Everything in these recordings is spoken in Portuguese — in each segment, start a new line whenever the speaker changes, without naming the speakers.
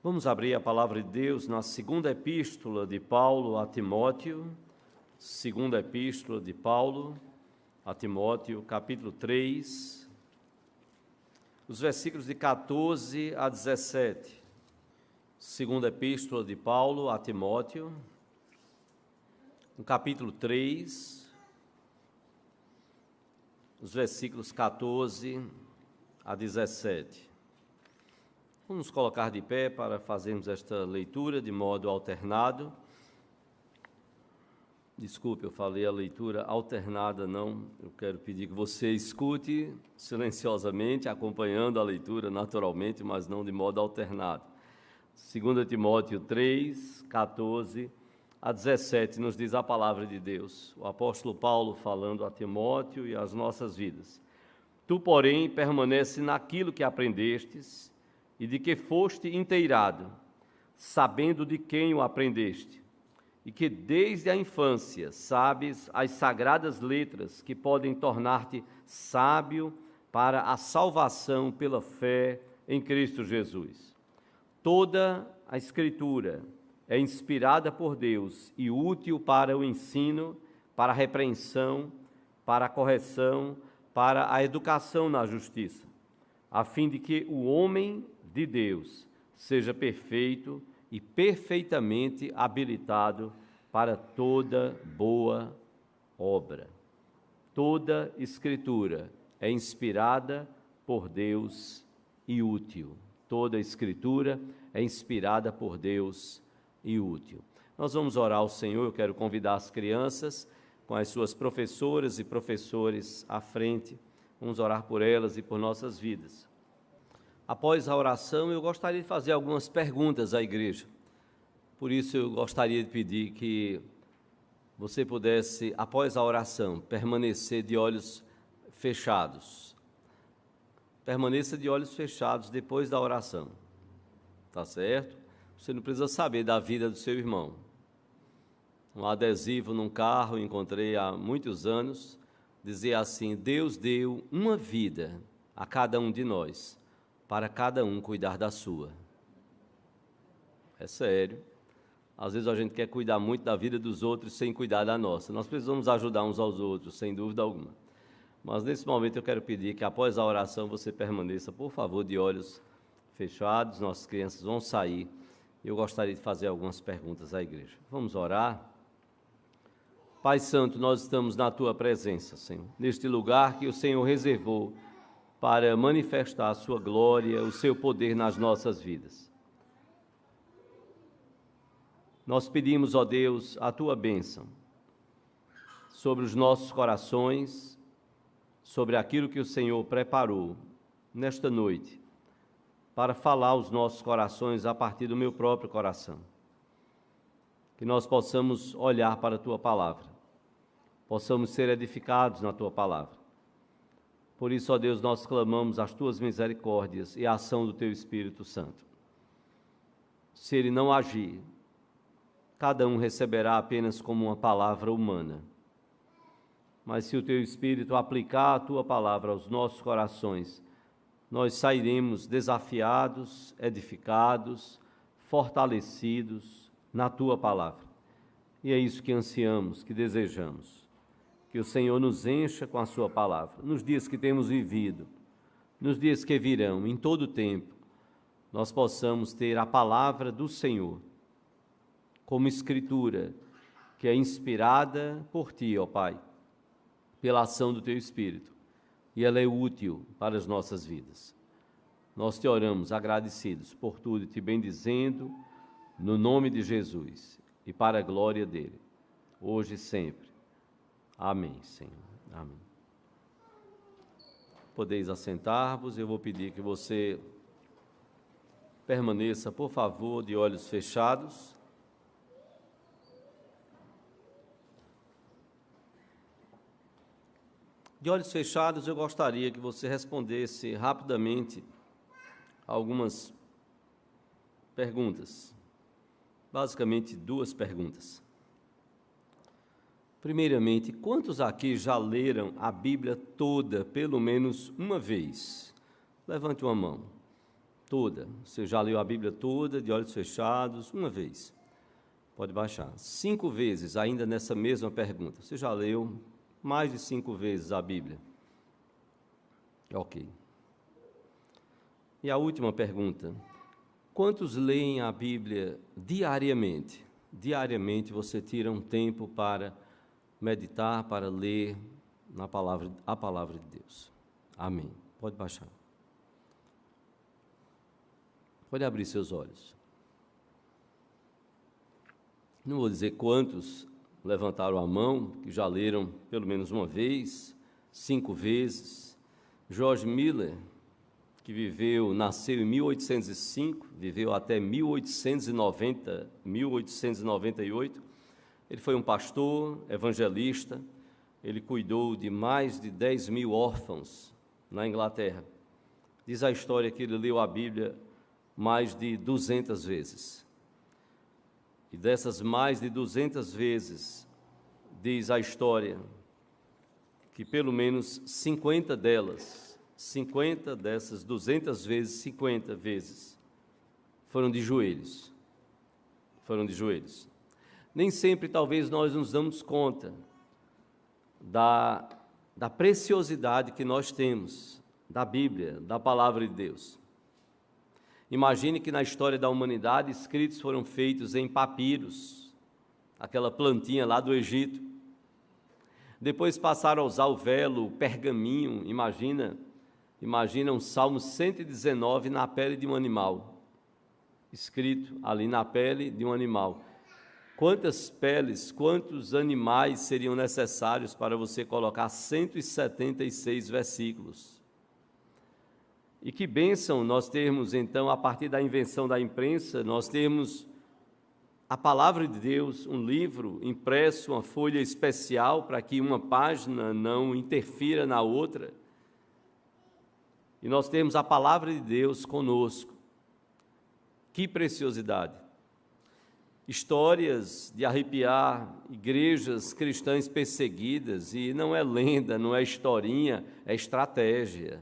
Vamos abrir a palavra de Deus na segunda epístola de Paulo a Timóteo, segunda epístola de Paulo a Timóteo, capítulo 3, os versículos de 14 a 17. Segunda epístola de Paulo a Timóteo, no capítulo 3, os versículos 14 a 17. Vamos nos colocar de pé para fazermos esta leitura de modo alternado. Desculpe, eu falei a leitura alternada, não. Eu quero pedir que você escute silenciosamente, acompanhando a leitura naturalmente, mas não de modo alternado. 2 Timóteo 3, 14 a 17, nos diz a palavra de Deus. O apóstolo Paulo falando a Timóteo e às nossas vidas. Tu, porém, permanece naquilo que aprendestes, e de que foste inteirado, sabendo de quem o aprendeste, e que desde a infância sabes as sagradas letras que podem tornar-te sábio para a salvação pela fé em Cristo Jesus. Toda a Escritura é inspirada por Deus e útil para o ensino, para a repreensão, para a correção, para a educação na justiça, a fim de que o homem de Deus seja perfeito e perfeitamente habilitado para toda boa obra. Toda Escritura é inspirada por Deus e útil. Toda Escritura é inspirada por Deus e útil. Nós vamos orar ao Senhor. Eu quero convidar as crianças com as suas professoras e professores à frente. Vamos orar por elas e por nossas vidas. Após a oração, eu gostaria de fazer algumas perguntas à igreja. Por isso, eu gostaria de pedir que você pudesse, após a oração, permanecer de olhos fechados. Permaneça de olhos fechados depois da oração. Tá certo? Você não precisa saber da vida do seu irmão. Um adesivo num carro, encontrei há muitos anos, dizia assim: Deus deu uma vida a cada um de nós, para cada um cuidar da sua. É sério. Às vezes a gente quer cuidar muito da vida dos outros sem cuidar da nossa. Nós precisamos ajudar uns aos outros, sem dúvida alguma. Mas nesse momento eu quero pedir que após a oração você permaneça, por favor, de olhos fechados. Nossas crianças vão sair. Eu gostaria de fazer algumas perguntas à igreja. Vamos orar? Pai Santo, nós estamos na Tua presença, Senhor, neste lugar que o Senhor reservou para manifestar a sua glória, o seu poder nas nossas vidas. Nós pedimos, ó Deus, a tua bênção sobre os nossos corações, sobre aquilo que o Senhor preparou nesta noite, para falar aos nossos corações a partir do meu próprio coração. Que nós possamos olhar para a tua palavra, possamos ser edificados na tua palavra. Por isso, ó Deus, nós clamamos as Tuas misericórdias e a ação do Teu Espírito Santo. Se Ele não agir, cada um receberá apenas como uma palavra humana. Mas se o Teu Espírito aplicar a Tua palavra aos nossos corações, nós sairemos desafiados, edificados, fortalecidos na Tua palavra. E é isso que ansiamos, que desejamos. Que o Senhor nos encha com a sua palavra, nos dias que temos vivido, nos dias que virão, em todo o tempo, nós possamos ter a palavra do Senhor como escritura, que é inspirada por Ti, ó Pai, pela ação do Teu Espírito, e ela é útil para as nossas vidas. Nós Te oramos agradecidos por tudo e Te bendizendo, no nome de Jesus, e para a glória dEle, hoje e sempre. Amém, Senhor. Amém. Podeis assentar-vos. Eu vou pedir que você permaneça, por favor, de olhos fechados. De olhos fechados, eu gostaria que você respondesse rapidamente algumas perguntas. Basicamente, duas perguntas. Primeiramente, quantos aqui já leram a Bíblia toda, pelo menos uma vez? Levante uma mão. toda. Você já leu a Bíblia toda, de olhos fechados, uma vez. Pode baixar. 5 vezes, ainda nessa mesma pergunta. Você já leu mais de 5 vezes a Bíblia? Ok. E a última pergunta. Quantos leem a Bíblia diariamente? Diariamente você tira um tempo para meditar, para ler a palavra de Deus. Amém. Pode baixar. Pode abrir seus olhos. Não vou dizer quantos levantaram a mão, que já leram pelo menos uma vez, 5 vezes. George Miller, que nasceu em 1805, viveu até 1898. Ele foi um pastor, evangelista, ele cuidou de mais de 10.000 órfãos na Inglaterra. Diz a história que ele leu a Bíblia mais de 200 vezes. E dessas mais de 200 vezes, diz a história, que pelo menos 50 dessas 200 vezes, 50 vezes, foram de joelhos. Nem sempre, talvez, nós nos damos conta da preciosidade que nós temos da Bíblia, da Palavra de Deus. Imagine que na história da humanidade, escritos foram feitos em papiros, aquela plantinha lá do Egito. Depois passaram a usar o velo, o pergaminho, imagina um Salmo 119 na pele de um animal, escrito ali na pele de um animal. Quantas peles, quantos animais seriam necessários para você colocar 176 versículos? E que bênção nós termos, então, a partir da invenção da imprensa, nós termos a palavra de Deus, um livro impresso, uma folha especial para que uma página não interfira na outra. E nós temos a palavra de Deus conosco. Que preciosidade! Histórias de arrepiar, igrejas cristãs perseguidas, e não é lenda, não é historinha, é estratégia.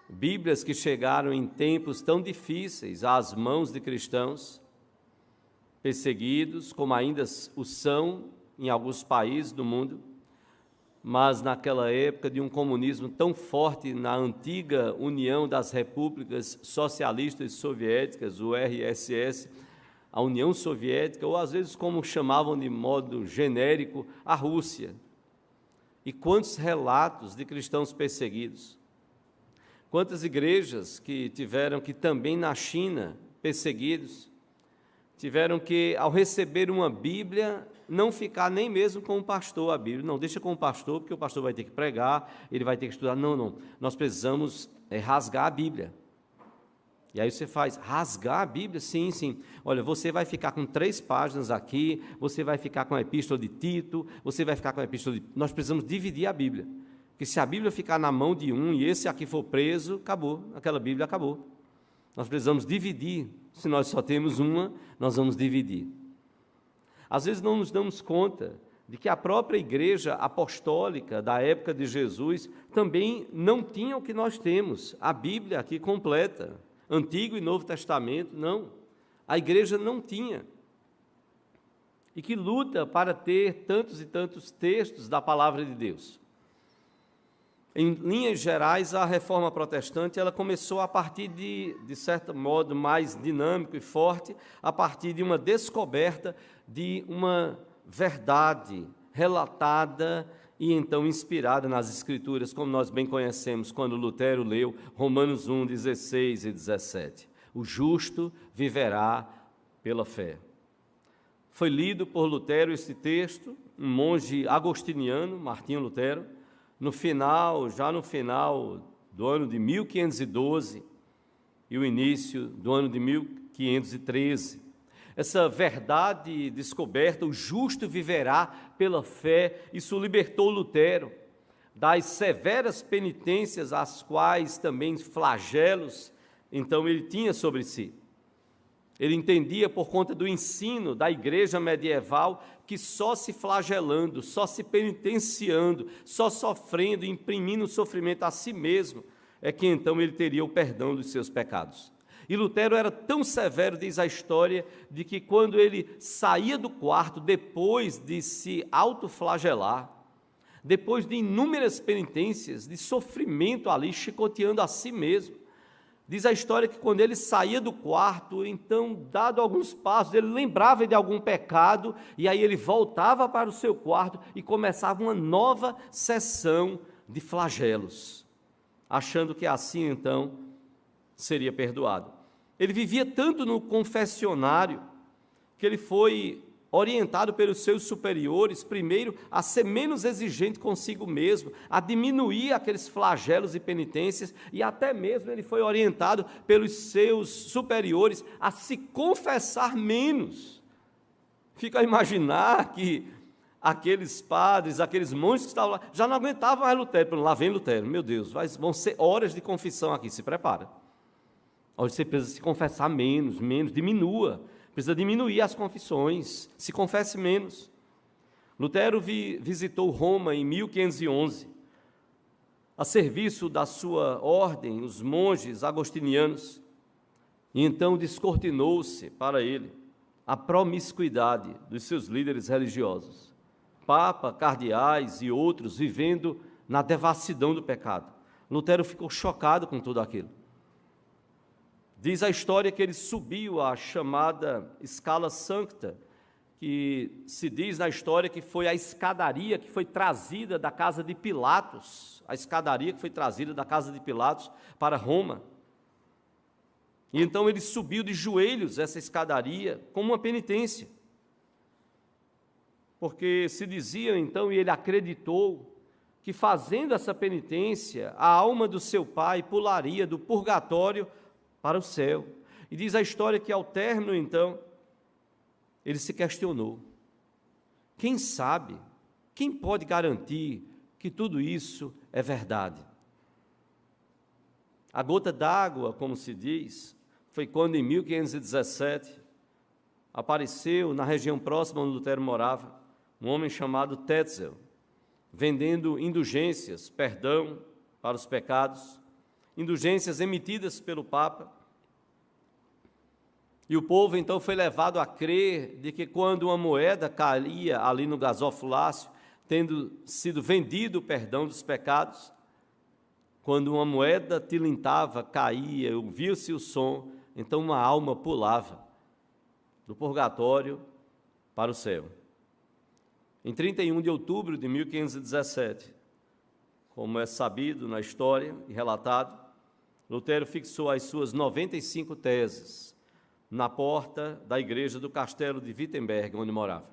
Bíblias que chegaram em tempos tão difíceis às mãos de cristãos, perseguidos, como ainda o são em alguns países do mundo, mas naquela época de um comunismo tão forte na antiga União das Repúblicas Socialistas Soviéticas, o RSS, a União Soviética, ou às vezes como chamavam de modo genérico, a Rússia. E quantos relatos de cristãos perseguidos. Quantas igrejas que tiveram que também na China, perseguidos, tiveram que, ao receber uma Bíblia, não ficar nem mesmo com o pastor a Bíblia. Não, deixa com o pastor, porque o pastor vai ter que pregar, ele vai ter que estudar. Não, nós precisamos rasgar a Bíblia. E aí você faz, rasgar a Bíblia? Sim. Olha, você vai ficar com 3 páginas aqui, você vai ficar com a epístola de Tito, você vai ficar com a epístola de... Nós precisamos dividir a Bíblia. Porque se a Bíblia ficar na mão de um e esse aqui for preso, acabou, aquela Bíblia acabou. Nós precisamos dividir. Se nós só temos uma, nós vamos dividir. Às vezes não nos damos conta de que a própria igreja apostólica da época de Jesus também não tinha o que nós temos, a Bíblia aqui completa, Antigo e Novo Testamento, não. A igreja não tinha. E que luta para ter tantos e tantos textos da palavra de Deus. Em linhas gerais, a reforma protestante ela começou a partir de certo modo, mais dinâmico e forte, a partir de uma descoberta de uma verdade relatada e então inspirada nas Escrituras, como nós bem conhecemos, quando Lutero leu Romanos 1, 16 e 17. O justo viverá pela fé. Foi lido por Lutero esse texto, um monge agostiniano, Martinho Lutero, já no final do ano de 1512 e o início do ano de 1513. Essa verdade descoberta, o justo viverá pela fé, isso libertou Lutero das severas penitências, as quais também flagelos, então ele tinha sobre si. Ele entendia por conta do ensino da igreja medieval que só se flagelando, só se penitenciando, só sofrendo, imprimindo sofrimento a si mesmo, é que então ele teria o perdão dos seus pecados. E Lutero era tão severo, diz a história, de que quando ele saía do quarto, depois de se autoflagelar, depois de inúmeras penitências, de sofrimento ali, chicoteando a si mesmo, diz a história que quando ele saía do quarto, então, dado alguns passos, ele lembrava de algum pecado, e aí ele voltava para o seu quarto e começava uma nova sessão de flagelos, achando que assim, então, seria perdoado. Ele vivia tanto no confessionário, que ele foi orientado pelos seus superiores, primeiro, a ser menos exigente consigo mesmo, a diminuir aqueles flagelos e penitências, e até mesmo ele foi orientado pelos seus superiores a se confessar menos. Fica a imaginar que aqueles padres, aqueles monges que estavam lá, já não aguentavam mais Lutero. Lá vem Lutero, meu Deus, vão ser horas de confissão aqui, se prepara. Hoje você precisa se confessar menos, diminua. Precisa diminuir as confissões, se confesse menos. Lutero visitou Roma em 1511, a serviço da sua ordem, os monges agostinianos, e então descortinou-se para ele a promiscuidade dos seus líderes religiosos, papa, cardeais e outros vivendo na devassidão do pecado. Lutero ficou chocado com tudo aquilo. Diz a história que ele subiu a chamada Scala Sancta, que se diz na história que foi a escadaria que foi trazida da casa de Pilatos, a escadaria que foi trazida da casa de Pilatos para Roma. E então ele subiu de joelhos essa escadaria como uma penitência, porque se dizia então, e ele acreditou, que fazendo essa penitência, a alma do seu pai pularia do purgatório para o céu. E diz a história que ao término, então, ele se questionou: quem sabe, quem pode garantir que tudo isso é verdade? A gota d'água, como se diz, foi quando em 1517 apareceu na região próxima onde Lutero morava um homem chamado Tetzel, vendendo indulgências, perdão para os pecados, indulgências emitidas pelo Papa. E o povo então foi levado a crer de que quando uma moeda caía ali no gasofilácio, tendo sido vendido o perdão dos pecados, quando uma moeda tilintava, caía, ouvia-se o som, então uma alma pulava do purgatório para o céu. Em 31 de outubro de 1517, como é sabido na história e relatado, Lutero fixou as suas 95 teses na porta da igreja do castelo de Wittenberg, onde morava.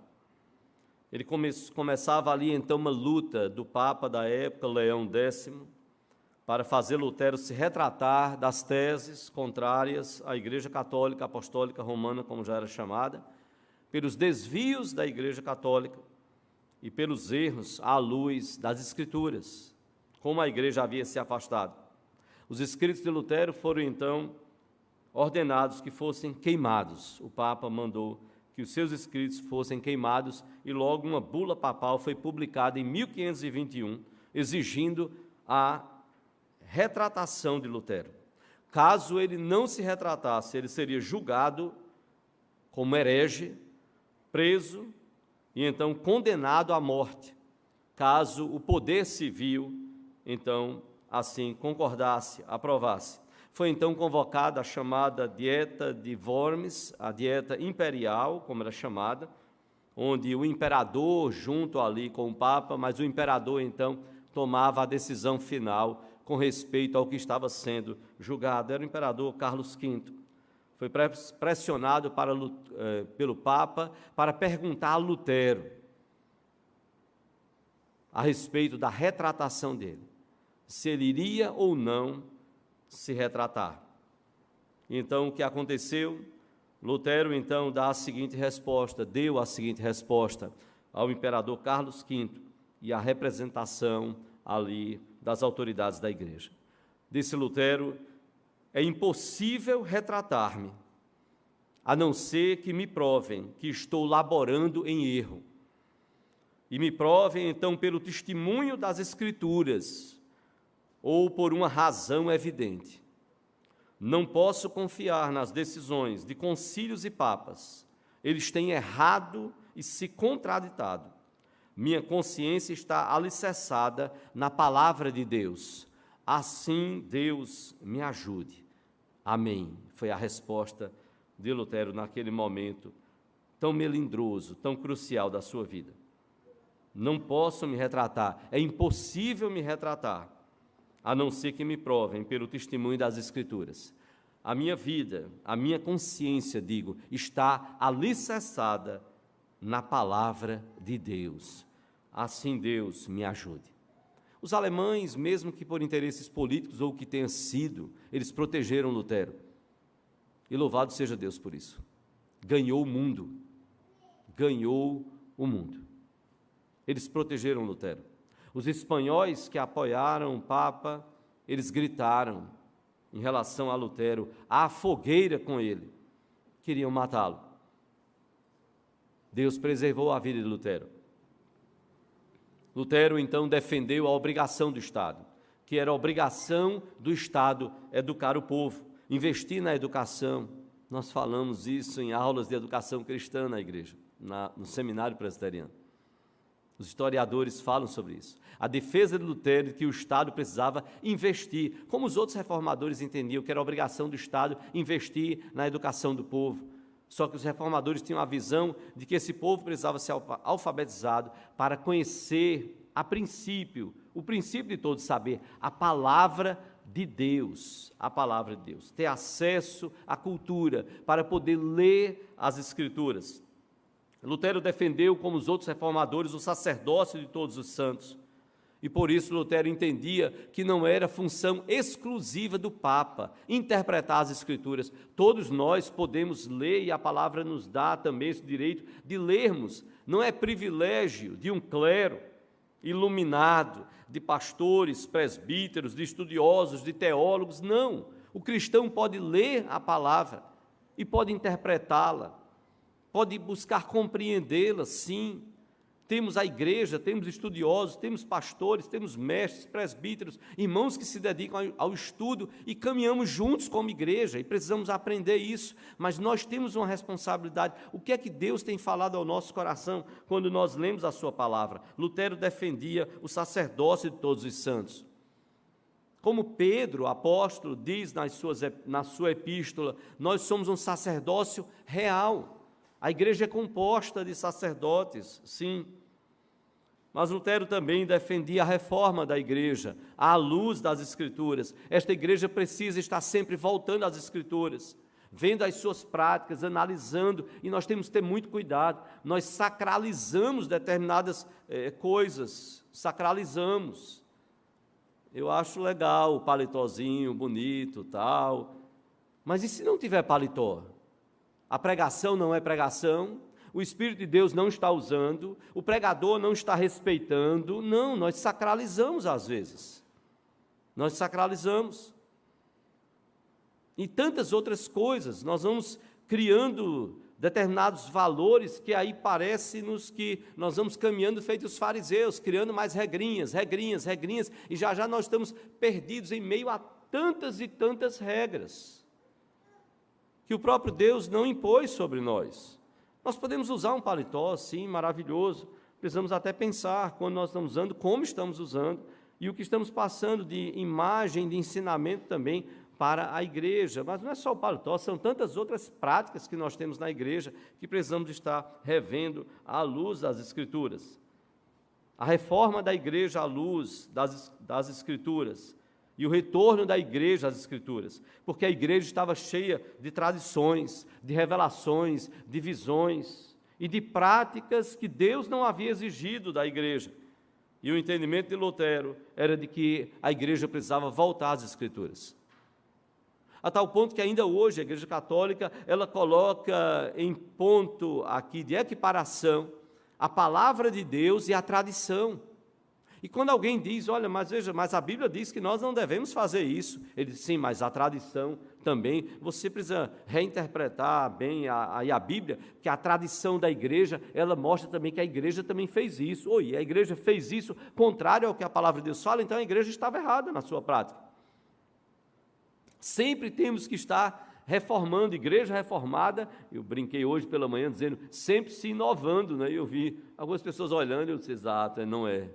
Ele começava ali então uma luta do Papa da época, Leão X, para fazer Lutero se retratar das teses contrárias à Igreja Católica Apostólica Romana, como já era chamada, pelos desvios da Igreja Católica e pelos erros à luz das Escrituras, como a Igreja havia se afastado. Os escritos de Lutero foram então ordenados que fossem queimados. O Papa mandou que os seus escritos fossem queimados e logo uma bula papal foi publicada em 1521, exigindo a retratação de Lutero. Caso ele não se retratasse, ele seria julgado como herege, preso e então condenado à morte, caso o poder civil, então, assim concordasse, aprovasse. Foi então convocada a chamada Dieta de Worms, a dieta imperial, como era chamada, onde o imperador, junto ali com o Papa, mas o imperador então tomava a decisão final com respeito ao que estava sendo julgado. Era o imperador Carlos V. Foi pressionado pelo Papa para perguntar a Lutero a respeito da retratação dele, se ele iria ou não se retratar. Então, o que aconteceu? Lutero, então, deu a seguinte resposta ao imperador Carlos V e à representação ali das autoridades da igreja. Disse Lutero: é impossível retratar-me, a não ser que me provem que estou laborando em erro, e me provem, então, pelo testemunho das Escrituras, ou por uma razão evidente. Não posso confiar nas decisões de concílios e papas. Eles têm errado e se contraditado. Minha consciência está alicerçada na palavra de Deus. Assim, Deus me ajude. Amém. Foi a resposta de Lutero naquele momento tão melindroso, tão crucial da sua vida. Não posso me retratar, é impossível me retratar, a não ser que me provem pelo testemunho das Escrituras. A minha vida, a minha consciência, digo, está alicerçada na palavra de Deus. Assim Deus me ajude. Os alemães, mesmo que por interesses políticos ou o que tenha sido, eles protegeram Lutero. E louvado seja Deus por isso. Ganhou o mundo. Ganhou o mundo. Eles protegeram Lutero. Os espanhóis que apoiaram o Papa, eles gritaram em relação a Lutero, à fogueira com ele. Queriam matá-lo. Deus preservou a vida de Lutero. Lutero, então, defendeu a obrigação do Estado, que era a obrigação do Estado educar o povo, investir na educação. Nós falamos isso em aulas de educação cristã na igreja, no seminário presbiteriano. Os historiadores falam sobre isso. A defesa de Lutero de que o Estado precisava investir, como os outros reformadores entendiam que era a obrigação do Estado investir na educação do povo. Só que os reformadores tinham a visão de que esse povo precisava ser alfabetizado para conhecer, a princípio, o princípio de todo saber, a palavra de Deus, a palavra de Deus. Ter acesso à cultura para poder ler as Escrituras. Lutero defendeu, como os outros reformadores, o sacerdócio de todos os santos. E por isso Lutero entendia que não era função exclusiva do Papa interpretar as Escrituras. Todos nós podemos ler e a palavra nos dá também esse direito de lermos. Não é privilégio de um clero iluminado, de pastores, presbíteros, de estudiosos, de teólogos, não. O cristão pode ler a palavra e pode interpretá-la, pode buscar compreendê-la, sim. Temos a igreja, temos estudiosos, temos pastores, temos mestres, presbíteros, irmãos que se dedicam ao estudo e caminhamos juntos como igreja e precisamos aprender isso, mas nós temos uma responsabilidade. O que é que Deus tem falado ao nosso coração quando nós lemos a sua palavra? Lutero defendia o sacerdócio de todos os santos. Como Pedro, apóstolo, diz na sua epístola, nós somos um sacerdócio real. A igreja é composta de sacerdotes, sim. Mas Lutero também defendia a reforma da igreja, à luz das Escrituras. Esta igreja precisa estar sempre voltando às Escrituras, vendo as suas práticas, analisando, e nós temos que ter muito cuidado. Nós sacralizamos determinadas coisas, sacralizamos. Eu acho legal o paletózinho, bonito, tal, mas e se não tiver paletó? A pregação não é pregação, o Espírito de Deus não está usando, o pregador não está respeitando. Não, nós sacralizamos às vezes. Nós sacralizamos. E tantas outras coisas, nós vamos criando determinados valores que aí parece-nos que nós vamos caminhando feito os fariseus, criando mais regrinhas, e já nós estamos perdidos em meio a tantas e tantas regras que o próprio Deus não impôs sobre nós. Nós podemos usar um paletó, sim, maravilhoso, precisamos até pensar quando nós estamos usando, como estamos usando, e o que estamos passando de imagem, de ensinamento também para a igreja. Mas não é só o paletó, são tantas outras práticas que nós temos na igreja que precisamos estar revendo à luz das Escrituras. A reforma da igreja à luz das Escrituras, e o retorno da igreja às Escrituras, porque a igreja estava cheia de tradições, de revelações, de visões e de práticas que Deus não havia exigido da igreja. E o entendimento de Lutero era de que a igreja precisava voltar às Escrituras. A tal ponto que ainda hoje a Igreja Católica, ela coloca em ponto aqui de equiparação a palavra de Deus e a tradição. E quando alguém diz, olha, mas veja, mas a Bíblia diz que nós não devemos fazer isso, ele diz, sim, mas a tradição também, você precisa reinterpretar bem a Bíblia, que a tradição da igreja, ela mostra também que a igreja também fez isso. Oi, a igreja fez isso contrário ao que a palavra de Deus fala, então a igreja estava errada na sua prática. Sempre temos que estar reformando, igreja reformada, eu brinquei hoje pela manhã dizendo, sempre se inovando, né? E eu vi algumas pessoas olhando e eu disse, exato, não é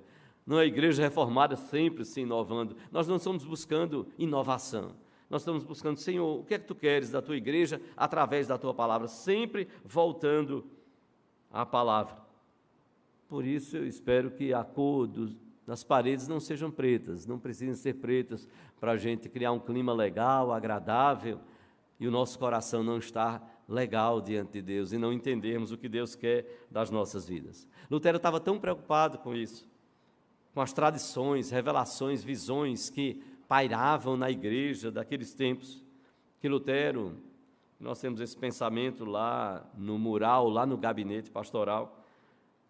a igreja reformada sempre se inovando, nós não estamos buscando inovação, nós estamos buscando, Senhor, o que é que Tu queres da Tua igreja através da Tua palavra, sempre voltando à palavra. Por isso eu espero que a cor das paredes não sejam pretas, não precisem ser pretas para a gente criar um clima legal, agradável, e o nosso coração não estar legal diante de Deus, e não entendermos o que Deus quer das nossas vidas. Lutero estava tão preocupado com isso, com as tradições, revelações, visões que pairavam na igreja daqueles tempos, que Lutero, nós temos esse pensamento lá no mural, lá no gabinete pastoral,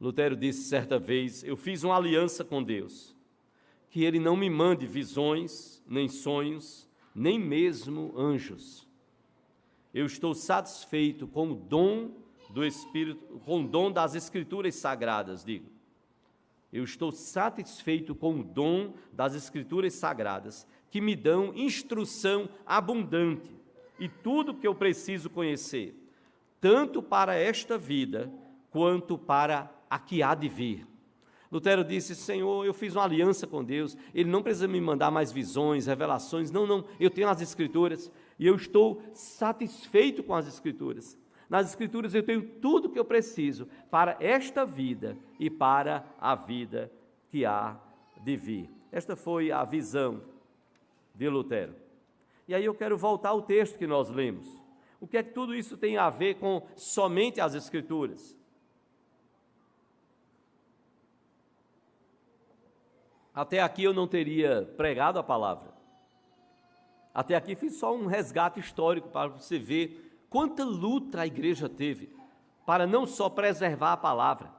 Lutero disse certa vez, eu fiz uma aliança com Deus, que Ele não me mande visões, nem sonhos, nem mesmo anjos. Eu estou satisfeito com o dom do Espírito, com o dom das Escrituras Sagradas, digo. Eu estou satisfeito com o dom das Escrituras Sagradas, que me dão instrução abundante e tudo que eu preciso conhecer, tanto para esta vida, quanto para a que há de vir. Lutero disse, Senhor, eu fiz uma aliança com Deus, Ele não precisa me mandar mais visões, revelações, não, eu tenho as Escrituras, e eu estou satisfeito com as Escrituras. Nas Escrituras eu tenho tudo que eu preciso para esta vida e para a vida que há de vir. Esta foi a visão de Lutero. E aí eu quero voltar ao texto que nós lemos. O que é que tudo isso tem a ver com somente as Escrituras? Até aqui eu não teria pregado a palavra. Até aqui fiz só um resgate histórico para você ver quanta luta a igreja teve para não só preservar a palavra,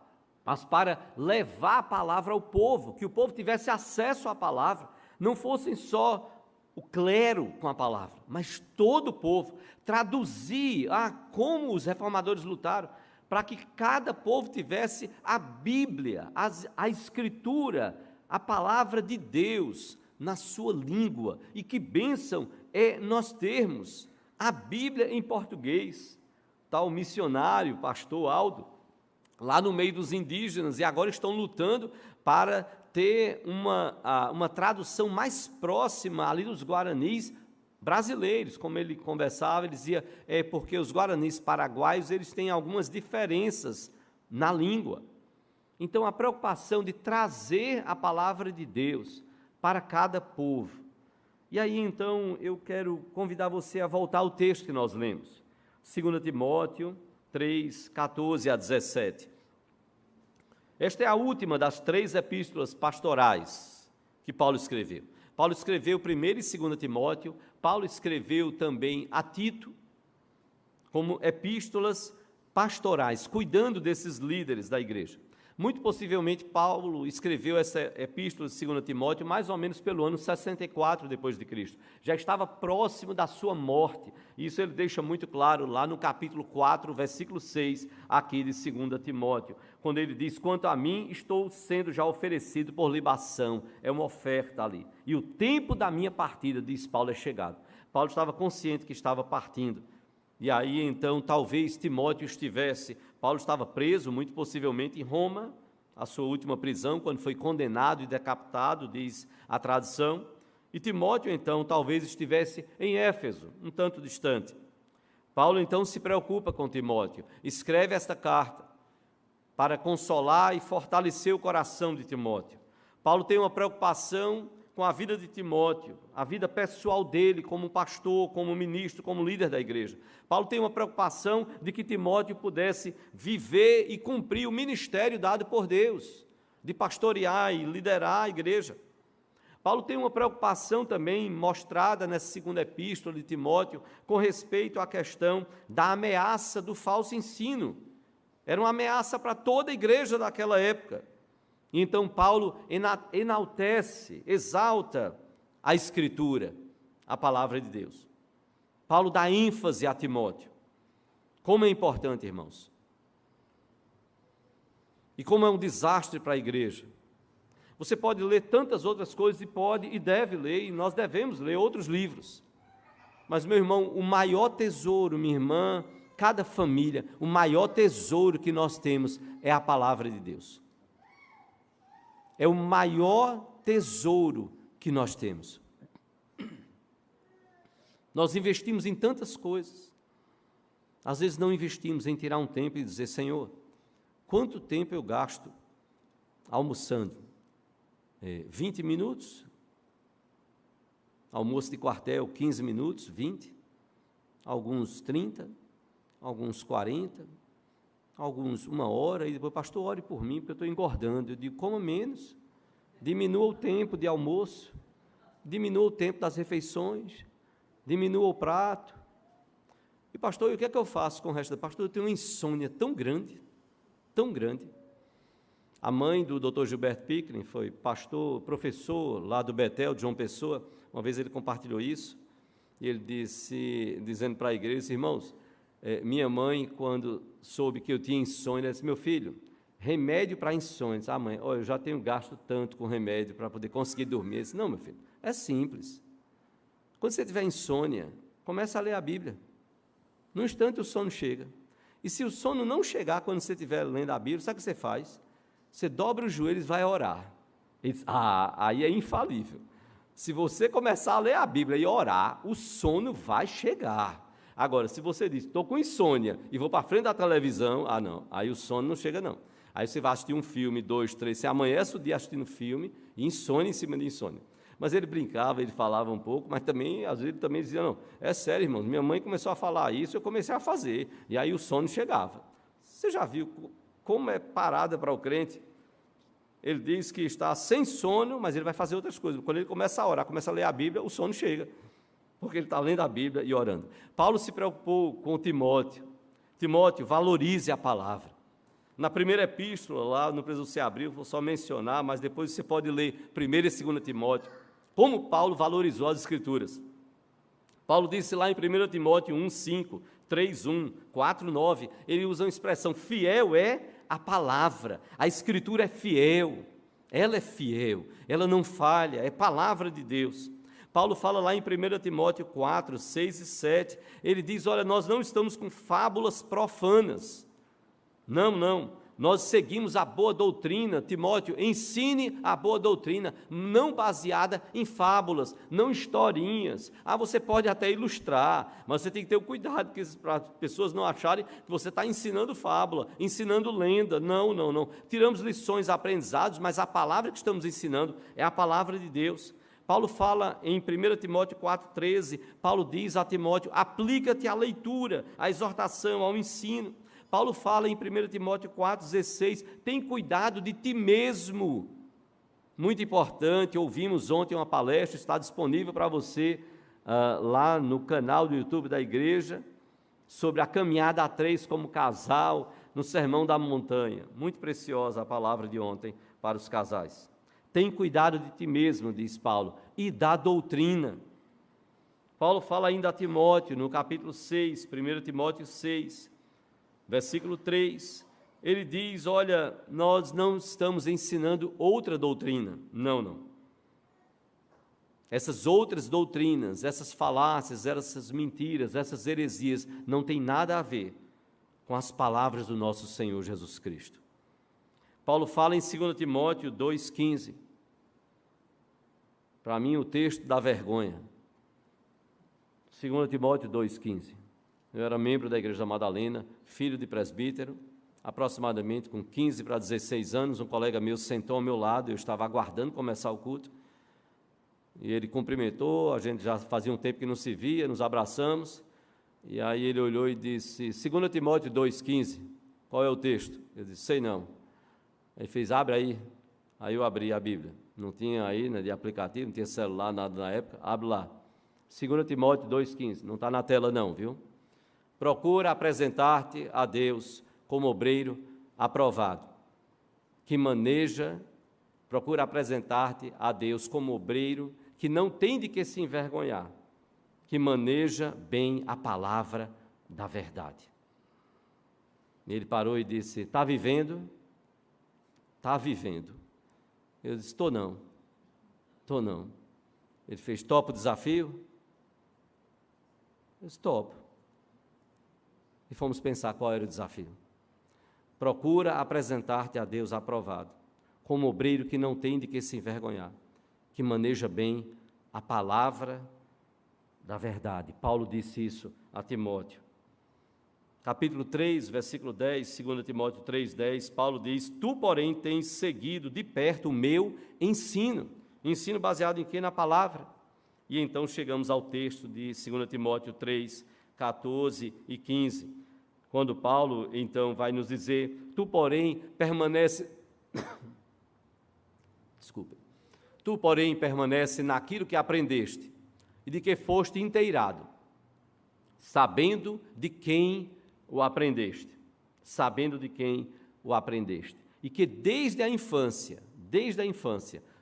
mas para levar a palavra ao povo, que o povo tivesse acesso à palavra, não fossem só o clero com a palavra, mas todo o povo, traduzir como os reformadores lutaram, para que cada povo tivesse a Bíblia, a Escritura, a palavra de Deus na sua língua, e que bênção é nós termos a Bíblia em português. Está o missionário, pastor Aldo, lá no meio dos indígenas, e agora estão lutando para ter uma tradução mais próxima ali dos guaranis brasileiros. Como ele conversava, ele dizia, porque os guaranis paraguaios, eles têm algumas diferenças na língua. Então, a preocupação de trazer a palavra de Deus para cada povo. E aí, então, eu quero convidar você a voltar ao texto que nós lemos, 2 Timóteo 3, 14 a 17. Esta é a última das 3 epístolas pastorais que Paulo escreveu. Paulo escreveu 1 e 2 Timóteo, Paulo escreveu também a Tito, como epístolas pastorais, cuidando desses líderes da igreja. Muito possivelmente, Paulo escreveu essa epístola de 2 Timóteo mais ou menos pelo ano 64 depois de Cristo. Já estava próximo da sua morte. Isso ele deixa muito claro lá no capítulo 4, versículo 6, aqui de 2 Timóteo, quando ele diz, quanto a mim, estou sendo já oferecido por libação. É uma oferta ali. E o tempo da minha partida, diz Paulo, é chegado. Paulo estava consciente que estava partindo. E aí, então, talvez Timóteo estivesse... Paulo estava preso, muito possivelmente, em Roma, a sua última prisão, quando foi condenado e decapitado, diz a tradição. E Timóteo, então, talvez estivesse em Éfeso, um tanto distante. Paulo, então, se preocupa com Timóteo, escreve esta carta para consolar e fortalecer o coração de Timóteo. Paulo tem uma preocupação com a vida de Timóteo, a vida pessoal dele como pastor, como ministro, como líder da igreja. Paulo tem uma preocupação de que Timóteo pudesse viver e cumprir o ministério dado por Deus, de pastorear e liderar a igreja. Paulo tem uma preocupação também mostrada nessa segunda epístola de Timóteo com respeito à questão da ameaça do falso ensino. Era uma ameaça para toda a igreja daquela época. Então Paulo enaltece, exalta a Escritura, a palavra de Deus. Paulo dá ênfase a Timóteo. Como é importante, irmãos. E como é um desastre para a igreja. Você pode ler tantas outras coisas, e pode e deve ler, e nós devemos ler outros livros. Mas, meu irmão, o maior tesouro, minha irmã, cada família, o maior tesouro que nós temos é a palavra de Deus. É o maior tesouro que nós temos. Nós investimos em tantas coisas. Às vezes não investimos em tirar um tempo e dizer: Senhor, quanto tempo eu gasto almoçando? 20 minutos? Almoço de quartel, 15 minutos, 20? Alguns 30? Alguns 40? Alguns 1 hora? E depois: pastor, ore por mim, porque eu estou engordando. Eu digo: coma menos. Diminua o tempo de almoço. Diminua o tempo das refeições. Diminua o prato. E pastor, e o que é que eu faço com o resto da... Pastor, eu tenho uma insônia tão grande, tão grande. A mãe do Dr. Gilberto Pickering foi pastor, professor lá do Betel, de João Pessoa. Uma vez ele compartilhou isso, e ele disse, dizendo para a igreja: irmãos, minha mãe, quando soube que eu tinha insônia, ela disse: meu filho, remédio para insônia. Disse: mãe, eu já tenho gasto tanto com remédio para poder conseguir dormir. Eu disse: não, meu filho, é simples. Quando você tiver insônia, comece a ler a Bíblia. No instante o sono chega. E se o sono não chegar quando você estiver lendo a Bíblia, sabe o que você faz? Você dobra os joelhos e vai orar. Ele diz: aí é infalível. Se você começar a ler a Bíblia e orar, o sono vai chegar. Agora, se você diz: estou com insônia e vou para frente da televisão, não, aí o sono não chega não. Aí você vai assistir um filme, 2, 3, você amanhece o dia assistindo filme, e insônia em cima de insônia. Mas ele brincava, ele falava um pouco, mas também, às vezes, ele também dizia: não, é sério, irmão, minha mãe começou a falar isso, eu comecei a fazer, e aí o sono chegava. Você já viu como é parada para o crente? Ele diz que está sem sono, mas ele vai fazer outras coisas. Quando ele começa a orar, começa a ler a Bíblia, o sono chega, porque ele está lendo a Bíblia e orando. Paulo se preocupou com Timóteo. Timóteo, valorize a palavra. Na primeira epístola, lá, não precisa você abrir, vou só mencionar, mas depois você pode ler 1 e 2 Timóteo, como Paulo valorizou as Escrituras. Paulo disse lá em 1 Timóteo 1:5, 3:1, 4:9, ele usa uma expressão: fiel é a palavra, a Escritura é fiel, ela não falha, é palavra de Deus. Paulo fala lá em 1 Timóteo 4, 6 e 7, ele diz: olha, nós não estamos com fábulas profanas, não, nós seguimos a boa doutrina. Timóteo, ensine a boa doutrina, não baseada em fábulas, não historinhas. Você pode até ilustrar, mas você tem que ter o cuidado para as pessoas não acharem que você está ensinando fábula, ensinando lenda. Não. Tiramos lições, aprendizados, mas a palavra que estamos ensinando é a palavra de Deus. Paulo fala em 1 Timóteo 4,13, Paulo diz a Timóteo: aplica-te à leitura, à exortação, ao ensino. Paulo fala em 1 Timóteo 4,16, tem cuidado de ti mesmo. Muito importante, ouvimos ontem uma palestra, está disponível para você lá no canal do YouTube da igreja, sobre a caminhada a 3 como casal, no Sermão da Montanha. Muito preciosa a palavra de ontem para os casais. Tem cuidado de ti mesmo, diz Paulo, e da doutrina. Paulo fala ainda a Timóteo, no capítulo 6, 1 Timóteo 6, versículo 3, ele diz: olha, nós não estamos ensinando outra doutrina, não. Essas outras doutrinas, essas falácias, essas mentiras, essas heresias, não tem nada a ver com as palavras do nosso Senhor Jesus Cristo. Paulo fala em 2 Timóteo 2,15, para mim o texto da vergonha, 2 Timóteo 2,15, eu era membro da Igreja da Madalena, filho de presbítero, aproximadamente com 15 para 16 anos, um colega meu sentou ao meu lado, eu estava aguardando começar o culto, e ele cumprimentou, a gente já fazia um tempo que não se via, nos abraçamos, e aí ele olhou e disse: 2 Timóteo 2,15, qual é o texto? Eu disse: sei não. Ele fez: abre aí. Aí eu abri a Bíblia, não tinha aí, né, de aplicativo, não tinha celular, nada na época, abre lá, 2 Timóteo 2,15, não está na tela não, viu? Procura apresentar-te a Deus como obreiro aprovado, que maneja, procura apresentar-te a Deus como obreiro que não tem de que se envergonhar, que maneja bem a palavra da verdade. Ele parou e disse: está vivendo? Está vivendo. Eu disse: estou não. Ele fez: topa o desafio? Eu disse: topo. E fomos pensar qual era o desafio. Procura apresentar-te a Deus aprovado, como obreiro que não tem de que se envergonhar, que maneja bem a palavra da verdade. Paulo disse isso a Timóteo. Capítulo 3, versículo 10, 2 Timóteo 3,10, Paulo diz: tu, porém, tens seguido de perto o meu ensino. Ensino baseado em quê? Na palavra. E então chegamos ao texto de 2 Timóteo 3, 14 e 15, quando Paulo, então, vai nos dizer: tu, porém, permanece... Desculpe. Tu, porém, permanece naquilo que aprendeste e de que foste inteirado, sabendo de quem o aprendeste, e que desde a infância,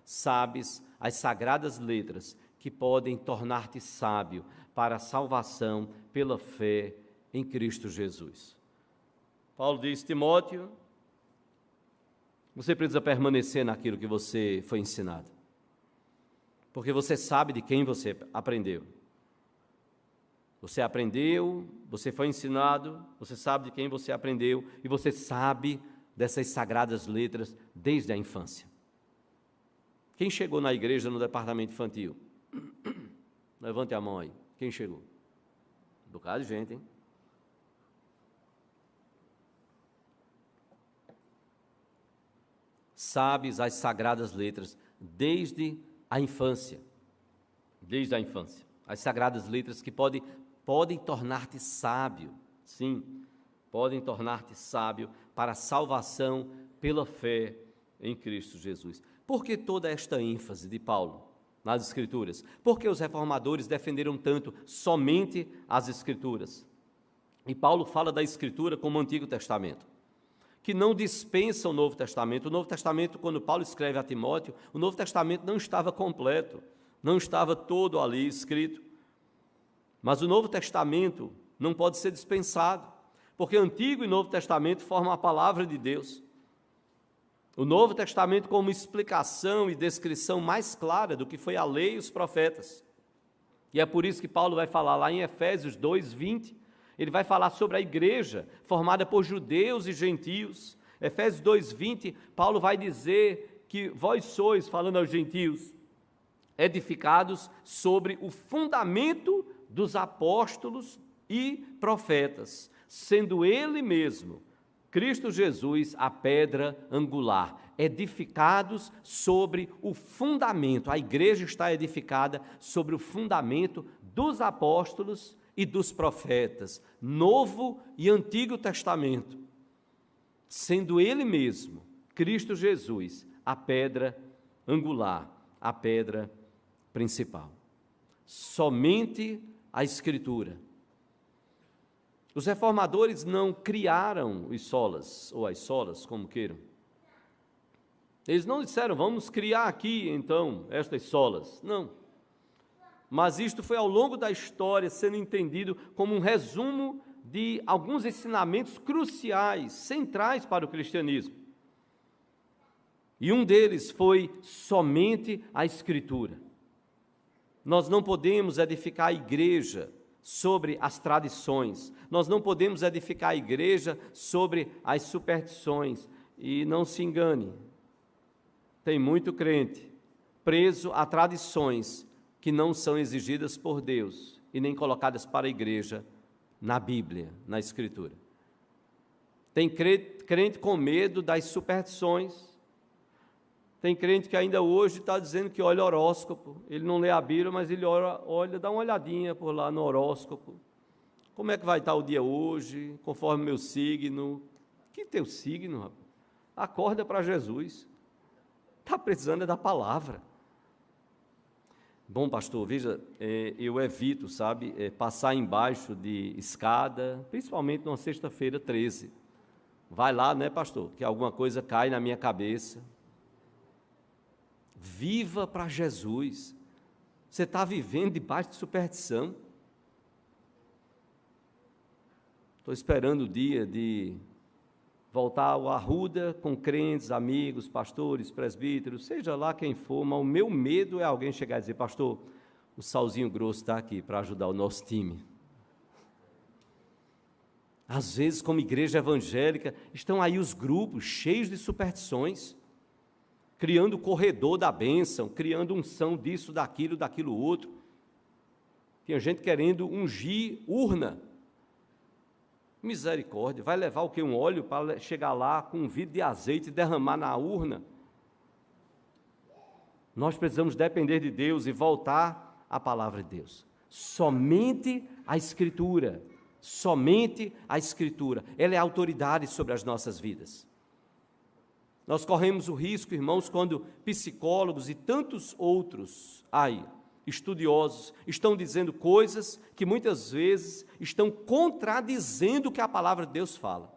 sabes as sagradas letras que podem tornar-te sábio para a salvação pela fé em Cristo Jesus. Paulo diz: Timóteo, você precisa permanecer naquilo que você foi ensinado, porque você sabe de quem você aprendeu. Você aprendeu, você foi ensinado, você sabe de quem você aprendeu e você sabe dessas sagradas letras desde a infância. Quem chegou na igreja no departamento infantil? Levante a mão aí. Quem chegou? Um bocado de gente, hein? Sabes as sagradas letras desde a infância. Desde a infância. As sagradas letras que podem tornar-te sábio, sim, podem tornar-te sábio para a salvação pela fé em Cristo Jesus. Por que toda esta ênfase de Paulo nas Escrituras? Por que os reformadores defenderam tanto somente as Escrituras? E Paulo fala da Escritura como o Antigo Testamento, que não dispensa o Novo Testamento. O Novo Testamento, quando Paulo escreve a Timóteo, o Novo Testamento não estava completo, não estava todo ali escrito. Mas o Novo Testamento não pode ser dispensado, porque Antigo e Novo Testamento formam a palavra de Deus. O Novo Testamento como explicação e descrição mais clara do que foi a lei e os profetas. E é por isso que Paulo vai falar lá em Efésios 2:20, ele vai falar sobre a igreja formada por judeus e gentios. Efésios 2:20, Paulo vai dizer que vós sois, falando aos gentios, edificados sobre o fundamento dos apóstolos e profetas, sendo ele mesmo, Cristo Jesus, a pedra angular, edificados sobre o fundamento. A igreja está edificada sobre o fundamento dos apóstolos e dos profetas, Novo e Antigo Testamento, sendo ele mesmo, Cristo Jesus, a pedra angular, a pedra principal. Somente a Escritura. Os reformadores não criaram os solas, ou as solas, como queiram. Eles não disseram: vamos criar aqui, então, estas solas. Não. Mas isto foi ao longo da história sendo entendido como um resumo de alguns ensinamentos cruciais, centrais para o cristianismo. E um deles foi somente a Escritura. Nós não podemos edificar a igreja sobre as tradições, nós não podemos edificar a igreja sobre as superstições. E não se engane, tem muito crente preso a tradições que não são exigidas por Deus e nem colocadas para a igreja na Bíblia, na Escritura. Tem crente com medo das superstições. Tem crente que ainda hoje está dizendo que olha horóscopo. Ele não lê a Bíblia, mas ele olha, dá uma olhadinha por lá no horóscopo. Como é que vai estar o dia hoje, conforme o meu signo? Que teu signo, rapaz? Acorda para Jesus. Está precisando da palavra. Bom, pastor, veja, eu evito, sabe, passar embaixo de escada, principalmente numa sexta-feira 13. Vai lá, né, pastor, que alguma coisa cai na minha cabeça. Viva para Jesus. Você está vivendo debaixo de superstição. Estou esperando o dia de voltar ao Arruda com crentes, amigos, pastores, presbíteros, seja lá quem for, mas o meu medo é alguém chegar e dizer: pastor, o salzinho grosso está aqui para ajudar o nosso time. Às vezes, como igreja evangélica, estão aí os grupos cheios de superstições, criando o corredor da bênção, criando unção disso, daquilo outro. Tinha gente querendo ungir urna. Misericórdia, vai levar o quê? Um óleo para chegar lá com um vidro de azeite e derramar na urna? Nós precisamos depender de Deus e voltar à palavra de Deus. Somente a Escritura, ela é a autoridade sobre as nossas vidas. Nós corremos o risco, irmãos, quando psicólogos e tantos outros aí, estudiosos, estão dizendo coisas que muitas vezes estão contradizendo o que a palavra de Deus fala.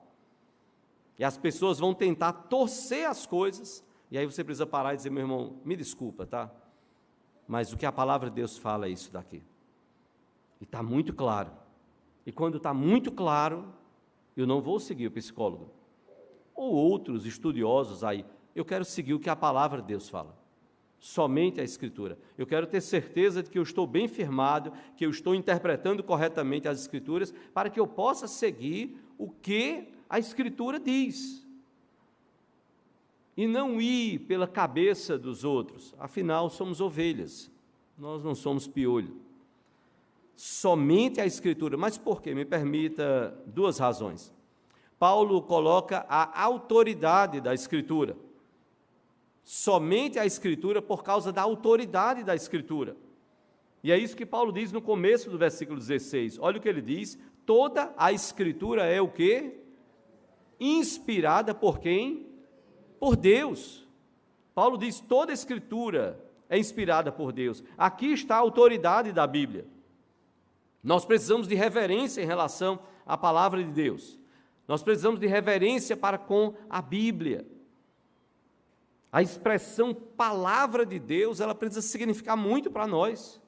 E as pessoas vão tentar torcer as coisas, e aí você precisa parar e dizer: meu irmão, me desculpa, tá? Mas o que a palavra de Deus fala é isso daqui. E está muito claro. E quando está muito claro, eu não vou seguir o psicólogo. Ou outros estudiosos aí, eu quero seguir o que a palavra de Deus fala. Somente a Escritura. Eu quero ter certeza de que eu estou bem firmado, que eu estou interpretando corretamente as Escrituras, para que eu possa seguir o que a Escritura diz. E não ir pela cabeça dos outros. Afinal, somos ovelhas, nós não somos piolho. Somente a Escritura. Mas por quê? Me permita duas razões. Paulo coloca a autoridade da Escritura. Somente a Escritura por causa da autoridade da Escritura. E é isso que Paulo diz no começo do versículo 16. Olha o que ele diz: toda a Escritura é o quê? Inspirada por quem? Por Deus. Paulo diz: toda a Escritura é inspirada por Deus. Aqui está a autoridade da Bíblia. Nós precisamos de reverência em relação à palavra de Deus. Nós precisamos de reverência para com a Bíblia. A expressão palavra de Deus, ela precisa significar muito para nós.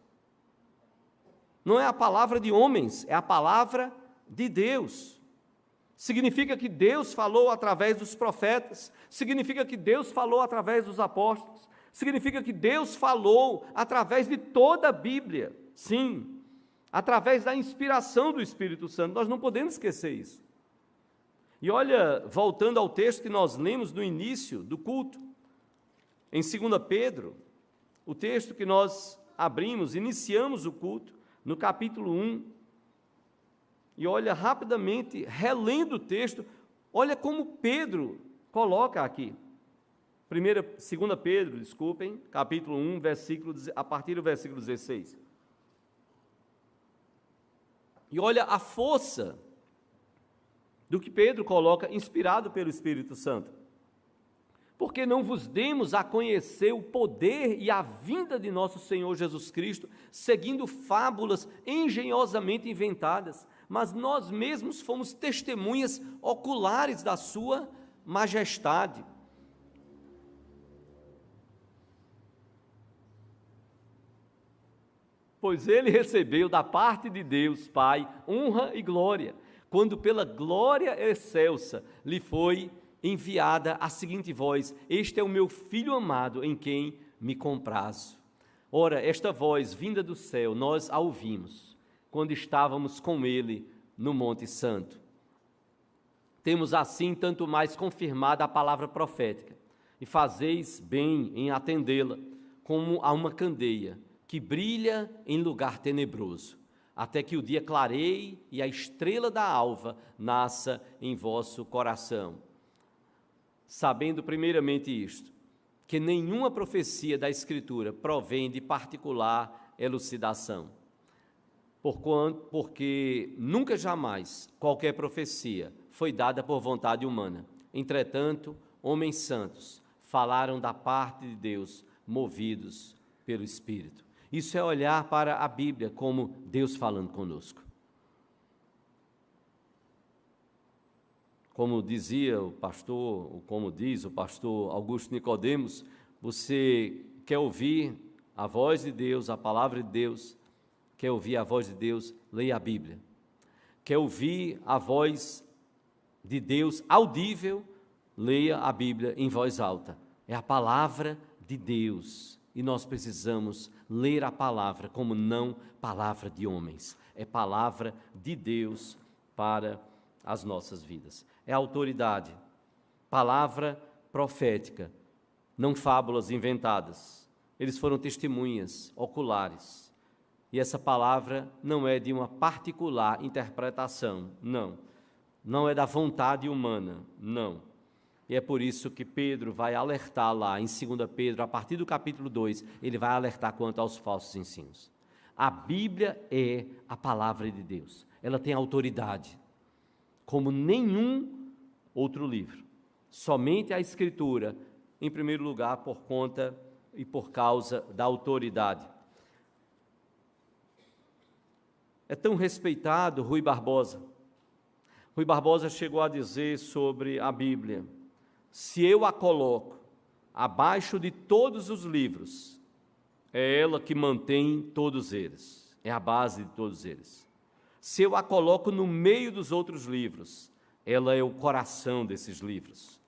Não é a palavra de homens, é a palavra de Deus. Significa que Deus falou através dos profetas, significa que Deus falou através dos apóstolos, significa que Deus falou através de toda a Bíblia. Sim, através da inspiração do Espírito Santo. Nós não podemos esquecer isso. E olha, voltando ao texto que nós lemos no início do culto, em 2 Pedro, o texto que nós abrimos, iniciamos o culto, no capítulo 1, e olha rapidamente, relendo o texto, olha como Pedro coloca aqui. 2 Pedro, desculpem, capítulo 1, a partir do versículo 16. E olha a força do que Pedro coloca, inspirado pelo Espírito Santo. Porque não vos demos a conhecer o poder e a vinda de nosso Senhor Jesus Cristo, seguindo fábulas engenhosamente inventadas, mas nós mesmos fomos testemunhas oculares da sua majestade. Pois ele recebeu da parte de Deus, Pai, honra e glória, quando pela glória excelsa lhe foi enviada a seguinte voz: este é o meu Filho amado, em quem me comprazo. Ora, esta voz vinda do céu, nós a ouvimos, quando estávamos com ele no Monte Santo. Temos assim tanto mais confirmada a palavra profética, e fazeis bem em atendê-la, como a uma candeia, que brilha em lugar tenebroso, até que o dia clareie e a estrela da alva nasça em vosso coração. Sabendo primeiramente isto, que nenhuma profecia da Escritura provém de particular elucidação, porque nunca jamais qualquer profecia foi dada por vontade humana. Entretanto, homens santos falaram da parte de Deus, movidos pelo Espírito. Isso é olhar para a Bíblia como Deus falando conosco. Como dizia o pastor, ou como diz o pastor Augusto Nicodemos, você quer ouvir a voz de Deus, a palavra de Deus, quer ouvir a voz de Deus, leia a Bíblia. Quer ouvir a voz de Deus audível? Leia a Bíblia em voz alta. É a palavra de Deus. E nós precisamos ler a palavra como não palavra de homens. É palavra de Deus para as nossas vidas. É autoridade. Palavra profética. Não fábulas inventadas. Eles foram testemunhas oculares. E essa palavra não é de uma particular interpretação. Não. Não é da vontade humana. Não. E é por isso que Pedro vai alertar lá em 2 Pedro, a partir do capítulo 2, ele vai alertar quanto aos falsos ensinos. A Bíblia é a palavra de Deus. Ela tem autoridade, como nenhum outro livro. Somente a Escritura, em primeiro lugar, por conta e por causa da autoridade. É tão respeitado Rui Barbosa. Rui Barbosa chegou a dizer sobre a Bíblia: se eu a coloco abaixo de todos os livros, é ela que mantém todos eles, é a base de todos eles. Se eu a coloco no meio dos outros livros, ela é o coração desses livros.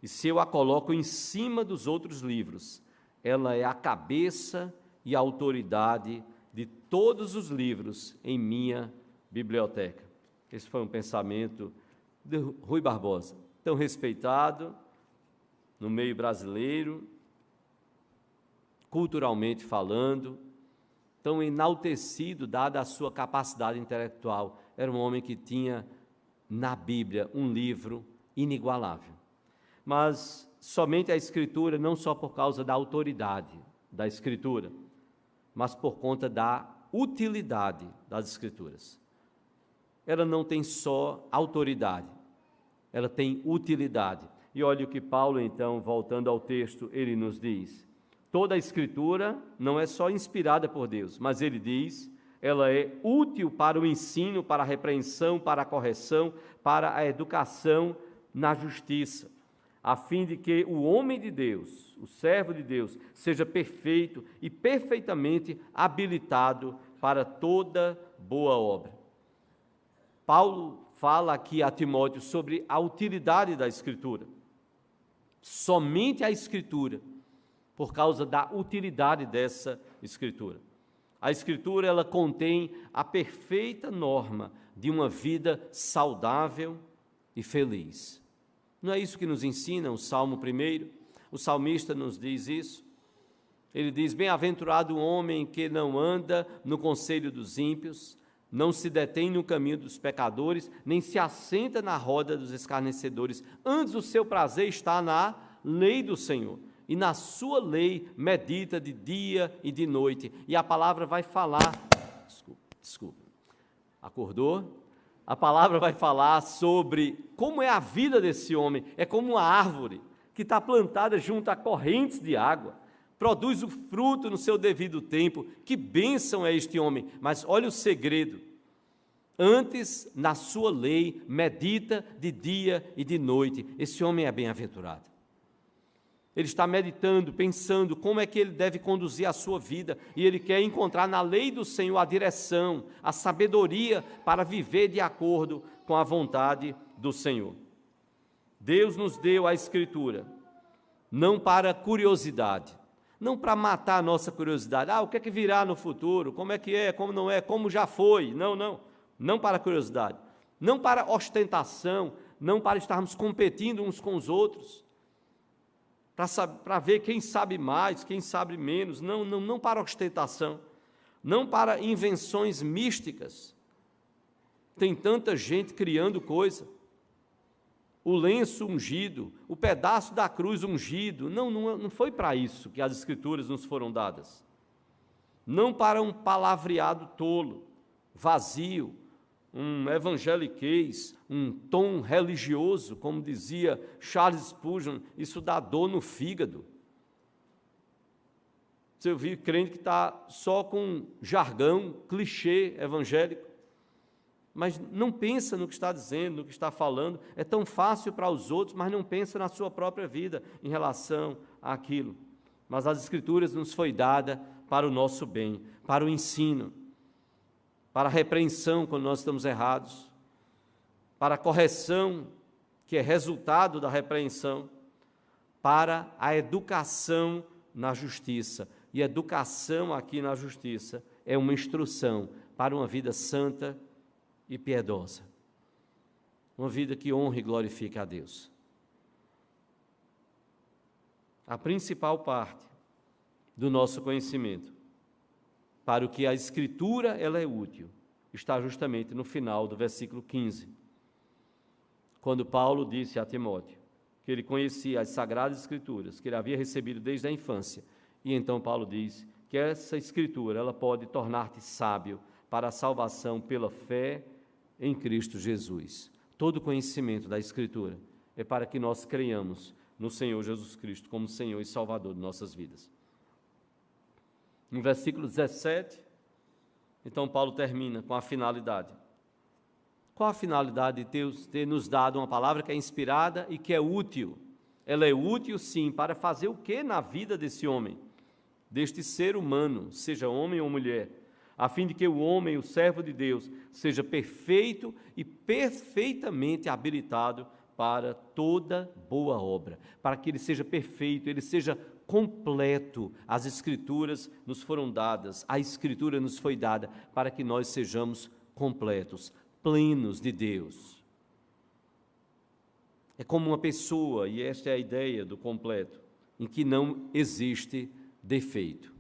E se eu a coloco em cima dos outros livros, ela é a cabeça e a autoridade de todos os livros em minha biblioteca. Esse foi um pensamento de Rui Barbosa, tão respeitado no meio brasileiro, culturalmente falando, tão enaltecido, dada a sua capacidade intelectual. Era um homem que tinha na Bíblia um livro inigualável. Mas somente a Escritura, não só por causa da autoridade da Escritura, mas por conta da utilidade das Escrituras. Ela não tem só autoridade, ela tem utilidade. E olha o que Paulo, então, voltando ao texto, ele nos diz: toda a Escritura não é só inspirada por Deus, mas ele diz, ela é útil para o ensino, para a repreensão, para a correção, para a educação na justiça, a fim de que o homem de Deus, o servo de Deus, seja perfeito e perfeitamente habilitado para toda boa obra. Paulo fala aqui a Timóteo sobre a utilidade da Escritura. Somente a Escritura, por causa da utilidade dessa Escritura. A Escritura, ela contém a perfeita norma de uma vida saudável e feliz. Não é isso que nos ensina o Salmo 1? O salmista nos diz isso. Ele diz: bem-aventurado o homem que não anda no conselho dos ímpios, não se detém no caminho dos pecadores, nem se assenta na roda dos escarnecedores. Antes o seu prazer está na lei do Senhor, e na sua lei medita de dia e de noite. E a palavra vai falar... Desculpa. Acordou? A palavra vai falar sobre como é a vida desse homem. É como uma árvore que está plantada junto a correntes de água, produz o fruto no seu devido tempo. Que bênção é este homem! Mas olha o segredo: antes, na sua lei, medita de dia e de noite. Esse homem é bem-aventurado. Ele está meditando, pensando como é que ele deve conduzir a sua vida, e ele quer encontrar na lei do Senhor a direção, a sabedoria para viver de acordo com a vontade do Senhor. Deus nos deu a Escritura, não para curiosidade, não para matar a nossa curiosidade. O que é que virá no futuro? Como é, como não é, como já foi? Não para curiosidade, não para ostentação, não para estarmos competindo uns com os outros, para ver quem sabe mais, quem sabe menos, não para ostentação, não para invenções místicas. Tem tanta gente criando coisa, o lenço ungido, o pedaço da cruz ungido, não foi para isso que as Escrituras nos foram dadas, não para um palavreado tolo, vazio, um evangeliquez, um tom religioso, como dizia Charles Spurgeon. Isso dá dor no fígado. Você ouviu crente que está só com jargão, clichê evangélico, mas não pensa no que está dizendo, no que está falando. É tão fácil para os outros, mas não pensa na sua própria vida em relação àquilo. Mas as Escrituras nos foi dada para o nosso bem, para o ensino, para a repreensão quando nós estamos errados, para a correção, que é resultado da repreensão, para a educação na justiça. E educação aqui na justiça é uma instrução para uma vida santa e piedosa. Uma vida que honre e glorifique a Deus. A principal parte do nosso conhecimento, para o que a Escritura ela é útil, está justamente no final do versículo 15, quando Paulo disse a Timóteo que ele conhecia as Sagradas Escrituras, que ele havia recebido desde a infância, e então Paulo diz que essa Escritura ela pode tornar-te sábio para a salvação pela fé em Cristo Jesus. Todo conhecimento da Escritura é para que nós creiamos no Senhor Jesus Cristo como Senhor e Salvador de nossas vidas. No versículo 17, então Paulo termina com a finalidade. Qual a finalidade de Deus ter nos dado uma palavra que é inspirada e que é útil? Ela é útil, sim, para fazer o que na vida desse homem, deste ser humano, seja homem ou mulher, a fim de que o homem, o servo de Deus, seja perfeito e perfeitamente habilitado para toda boa obra, para que ele seja perfeito, ele seja completo. As Escrituras nos foram dadas, a Escritura nos foi dada para que nós sejamos completos, plenos de Deus. É como uma pessoa, e esta é a ideia do completo, em que não existe defeito.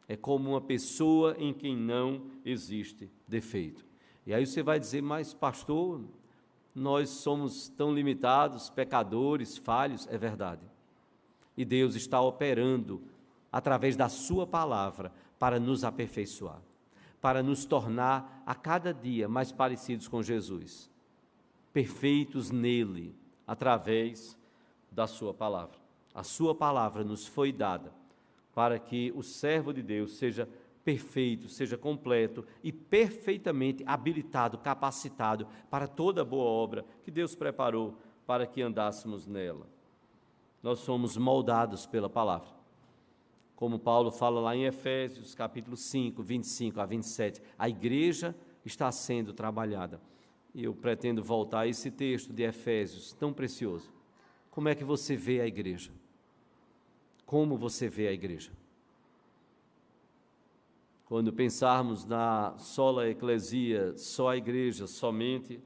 É como uma pessoa em quem não existe defeito. E aí você vai dizer, mas pastor, nós somos tão limitados, pecadores, falhos. É verdade. E Deus está operando através da sua palavra para nos aperfeiçoar, para nos tornar a cada dia mais parecidos com Jesus, perfeitos nele, através da sua palavra. A sua palavra nos foi dada para que o servo de Deus seja perfeito, seja completo e perfeitamente habilitado, capacitado para toda boa obra que Deus preparou para que andássemos nela. Nós somos moldados pela palavra. Como Paulo fala lá em Efésios, capítulo 5, 25 a 27, a igreja está sendo trabalhada. E eu pretendo voltar a esse texto de Efésios, tão precioso. Como é que você vê a igreja? Como você vê a igreja? Quando pensarmos na sola eclesia, só a igreja, somente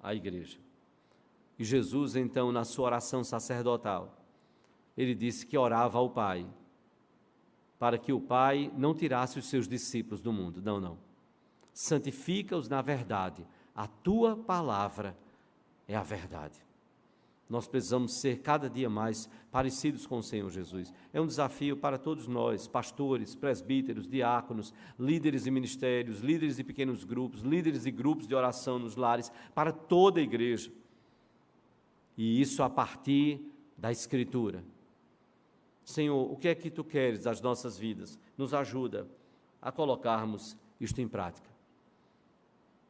a igreja. E Jesus, então, na sua oração sacerdotal, ele disse que orava ao Pai, para que o Pai não tirasse os seus discípulos do mundo. Não, não. Santifica-os na verdade. A tua palavra é a verdade. Nós precisamos ser cada dia mais parecidos com o Senhor Jesus. É um desafio para todos nós, pastores, presbíteros, diáconos, líderes de ministérios, líderes de pequenos grupos, líderes de grupos de oração nos lares, para toda a igreja. E isso a partir da Escritura. Senhor, o que é que Tu queres das nossas vidas? Nos ajuda a colocarmos isto em prática.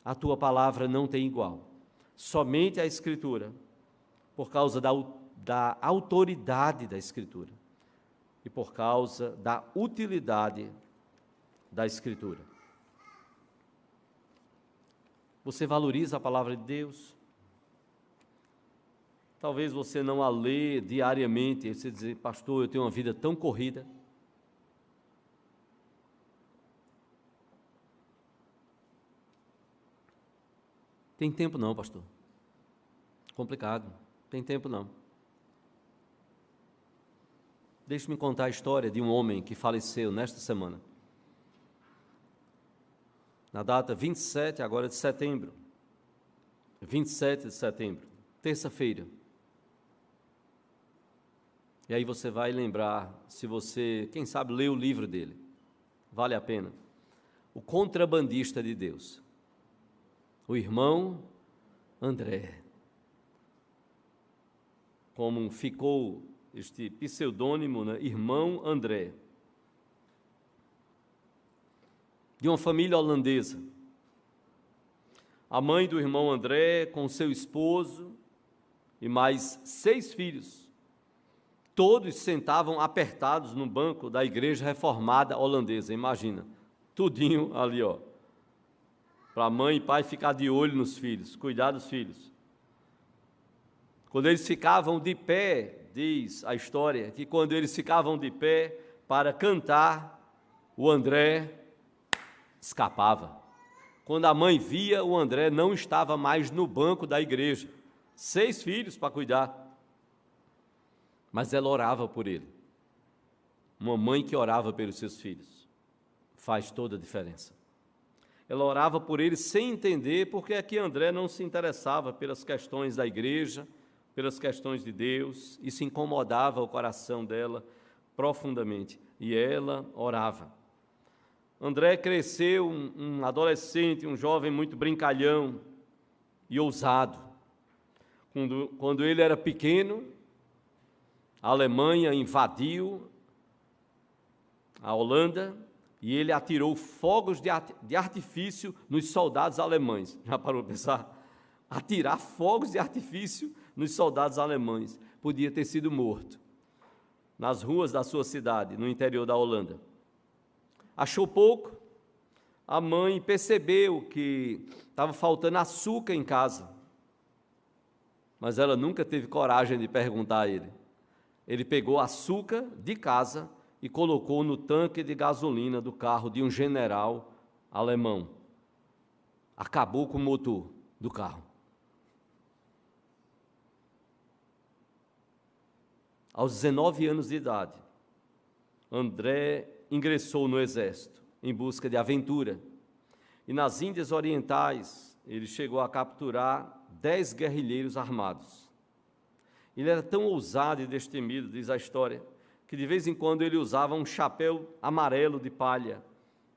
A Tua palavra não tem igual. Somente a Escritura, por causa da autoridade da Escritura e por causa da utilidade da Escritura. Você valoriza a palavra de Deus? Talvez você não a lê diariamente, e você diz, pastor, eu tenho uma vida tão corrida. Tem tempo não, pastor. Complicado. Tem tempo não. Deixe-me contar a história de um homem que faleceu nesta semana. Na data 27 agora de setembro. 27 de setembro, terça-feira. E aí você vai lembrar, se você, quem sabe, lê o livro dele. Vale a pena. O Contrabandista de Deus. O irmão André. Como ficou este pseudônimo, né? Irmão André. De uma família holandesa. A mãe do irmão André, com seu esposo e mais 6 filhos. Todos sentavam apertados no banco da igreja reformada holandesa, imagina, tudinho ali, ó. para mãe e pai ficar de olho nos filhos, cuidar dos filhos. Quando eles ficavam de pé, diz a história, que quando eles ficavam de pé para cantar, o André escapava. Quando a mãe via, o André não estava mais no banco da igreja. 6 filhos para cuidar. Mas ela orava por ele. Uma mãe que orava pelos seus filhos faz toda a diferença. Ela orava por ele sem entender porque é que André não se interessava pelas questões da igreja, pelas questões de Deus. Isso incomodava o coração dela profundamente. E ela orava. André cresceu um adolescente, um jovem muito brincalhão e ousado. Quando ele era pequeno, a Alemanha invadiu a Holanda e ele atirou fogos de artifício nos soldados alemães. Já parou para pensar? Atirar fogos de artifício nos soldados alemães. Podia ter sido morto nas ruas da sua cidade, no interior da Holanda. Achou pouco, a mãe percebeu que estava faltando açúcar em casa, mas ela nunca teve coragem de perguntar a ele. Ele pegou açúcar de casa e colocou no tanque de gasolina do carro de um general alemão. Acabou com o motor do carro. Aos 19 anos de idade, André ingressou no exército em busca de aventura. E nas Índias Orientais, ele chegou a capturar 10 guerrilheiros armados. Ele era tão ousado e destemido, diz a história, que de vez em quando ele usava um chapéu amarelo de palha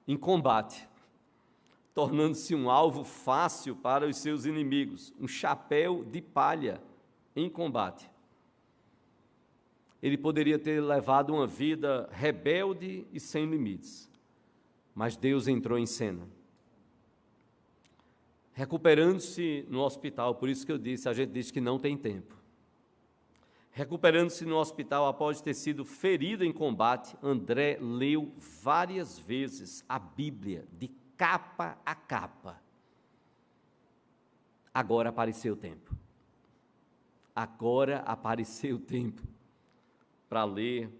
em combate, tornando-se um alvo fácil para os seus inimigos. Um chapéu de palha em combate. Ele poderia ter levado uma vida rebelde e sem limites, mas Deus entrou em cena. Recuperando-se no hospital, por isso que eu disse, a gente diz que não tem tempo. Recuperando-se no hospital após ter sido ferido em combate, André leu várias vezes a Bíblia, de capa a capa. Agora apareceu o tempo. Agora apareceu o tempo para ler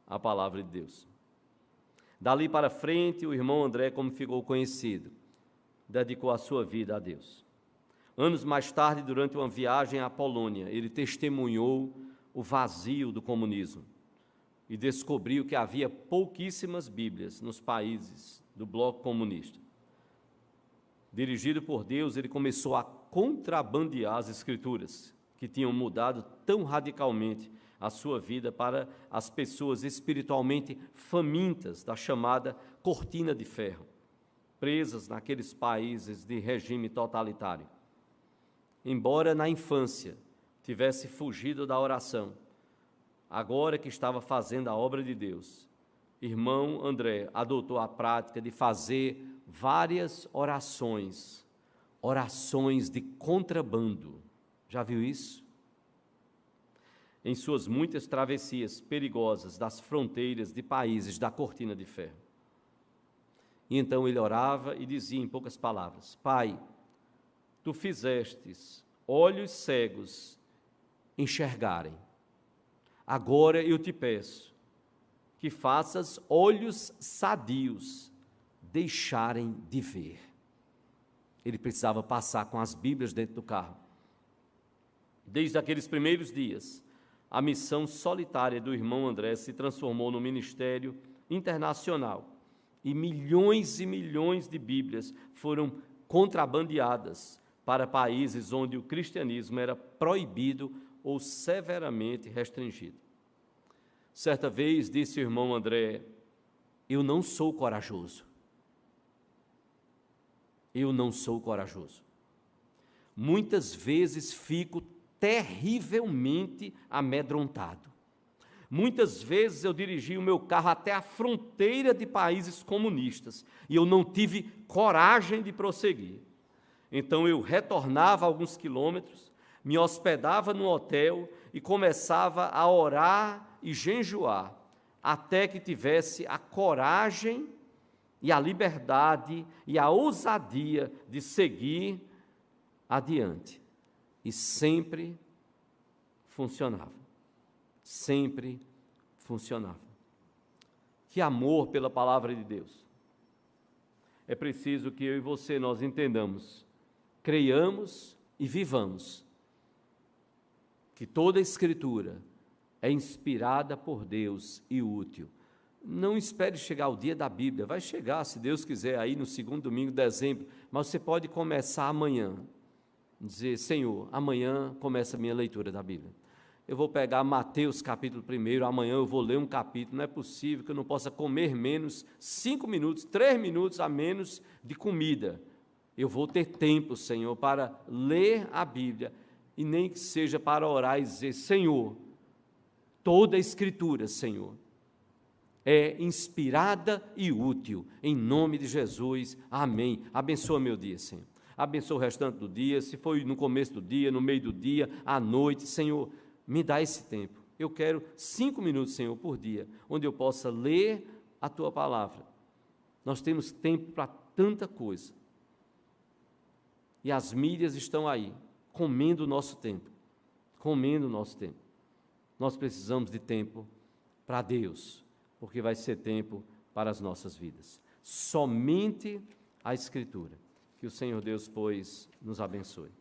a palavra de Deus. Dali para frente, o irmão André, como ficou conhecido, dedicou a sua vida a Deus. Anos mais tarde, durante uma viagem à Polônia, ele testemunhou o vazio do comunismo e descobriu que havia pouquíssimas Bíblias nos países do bloco comunista. Dirigido por Deus, ele começou a contrabandear as Escrituras, que tinham mudado tão radicalmente a sua vida para as pessoas espiritualmente famintas da chamada cortina de ferro, presas naqueles países de regime totalitário. Embora na infância tivesse fugido da oração, agora que estava fazendo a obra de Deus, irmão André adotou a prática de fazer várias orações de contrabando. Já viu isso? Em suas muitas travessias perigosas das fronteiras de países da cortina de ferro. E então ele orava e dizia em poucas palavras: Pai, Tu fizestes olhos cegos enxergarem. Agora eu te peço que faças olhos sadios deixarem de ver. Ele precisava passar com as Bíblias dentro do carro. Desde aqueles primeiros dias, a missão solitária do irmão André se transformou no ministério internacional e milhões de Bíblias foram contrabandeadas para países onde o cristianismo era proibido ou severamente restringido. Certa vez disse o irmão André: eu não sou corajoso. Eu não sou corajoso. Muitas vezes fico terrivelmente amedrontado. Muitas vezes eu dirigi o meu carro até a fronteira de países comunistas e eu não tive coragem de prosseguir. Então eu retornava alguns quilômetros, me hospedava no hotel e começava a orar e jejuar, até que tivesse a coragem e a liberdade e a ousadia de seguir adiante. E sempre funcionava. Sempre funcionava. Que amor pela palavra de Deus. É preciso que eu e você nós entendamos, creiamos e vivamos que toda a Escritura é inspirada por Deus e útil. Não espere chegar o dia da Bíblia, vai chegar, se Deus quiser, aí no segundo domingo de dezembro, mas você pode começar amanhã, dizer, Senhor, amanhã começa a minha leitura da Bíblia. Eu vou pegar Mateus capítulo 1, amanhã eu vou ler um capítulo, não é possível que eu não possa comer menos 5 minutos, 3 minutos a menos de comida. Eu vou ter tempo, Senhor, para ler a Bíblia, e nem que seja para orar e dizer, Senhor, toda a Escritura, Senhor, é inspirada e útil, em nome de Jesus, amém. Abençoa meu dia, Senhor. Abençoa o restante do dia, se foi no começo do dia, no meio do dia, à noite, Senhor, me dá esse tempo. Eu quero 5 minutos, Senhor, por dia, onde eu possa ler a Tua palavra. Nós temos tempo para tanta coisa. E as mídias estão aí, comendo o nosso tempo. Comendo o nosso tempo. Nós precisamos de tempo para Deus, porque vai ser tempo para as nossas vidas. Somente a Escritura. Que o Senhor Deus, pois, nos abençoe.